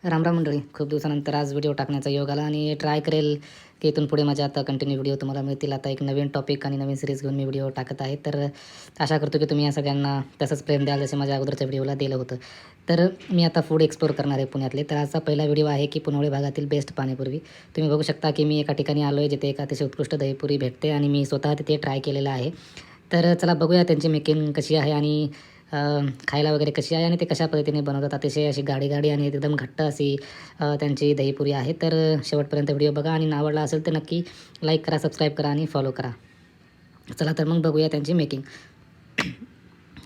रामराम मंडळी, खूप दिवसानंतर आज व्हिडिओ टाकण्याचा योग आला आणि ट्राय करेल की इथून पुढे माझ्या आता कंटिन्यू व्हिडिओ तुम्हाला मिळतील. आता एक नवीन टॉपिक आणि नवीन सिरीज घेऊन मी व्हिडिओ टाकत आहे. तर आशा करतो की तुम्ही या सगळ्यांना तसंच प्रेम द्याल जसे माझ्या अगोदरच्या व्हिडिओला दिलं होतं. तर मी आता फूड एक्सप्लोर करणार आहे पुण्यातले. तर आजचा पहिला व्हिडिओ आहे की पुनवळे भागातील बेस्ट पाणीपुरी. तुम्ही बघू शकता की मी एका ठिकाणी आलो आहे जिथे एक अतिशय उत्कृष्ट दहीपुरी भेटते आणि मी स्वतः तिथे ट्राय केलेलं आहे. तर चला बघूया त्यांची मेकिंग कशी आहे आणि खायला वगैरे कशी आहे आणि ते कशा पद्धतीने बनवतात. अतिशय अशी गाडी आणि एकदम घट्ट अशी त्यांची दहीपुरी आहे. तर शेवटपर्यंत व्हिडिओ बघा आणि आवडला असेल तर नक्की लाईक करा, सबस्क्राईब करा आणि फॉलो करा. चला तर मग बघूया त्यांची मेकिंग.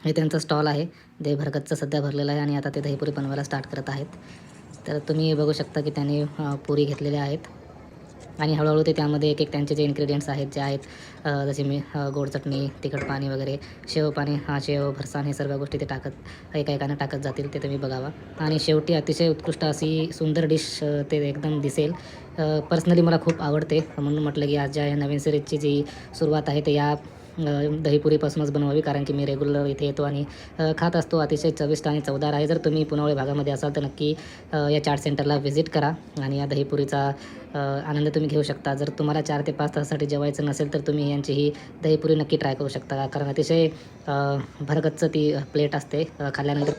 हे त्यांचं स्टॉल आहे. दही भरगच्च सध्या भरलेलं आहे आणि आता ते दहीपुरी बनवायला स्टार्ट करत आहेत. तर तुम्ही बघू शकता की त्यांनी पुरी घेतलेल्या आहेत आणि हळूहळू ते त्यामध्ये एक त्यांचे जे इन्ग्रेडियंट्स आहेत जे आहेत जसे मी गोड चटणी, तिखट पाणी वगैरे, शेव पाणी, शेव, फरसाण हे सर्व गोष्टी ते टाकत एका टाकत जातील. ते तुम्ही बघावा आणि शेवटी अतिशय उत्कृष्ट अशी सुंदर डिश ते एकदम दिसेल. पर्सनली मला खूप आवडते म्हणून म्हटलं की आज या नवीन सिरीजची जी सुरुवात आहे ते या दहीपुरीपासूनच बनवावी, कारण की मी रेग्युलर इथे येतो आणि खात असतो. अतिशय चविष्ट आणि चवदार आहे. जर तुम्ही पुनवळे भागामध्ये असाल तर नक्की या चाट सेंटरला व्हिजिट करा आणि या दहीपुरीचा आनंद तुम्ही घेऊ शकता. जर तुम्हाला 4 ते 5 तासासाठी जेवायचं नसेल तर तुम्ही यांची ही दहीपुरी नक्की ट्राय करू शकता, कारण अतिशय भरगच्च ती प्लेट असते. खाल्ल्यानंतर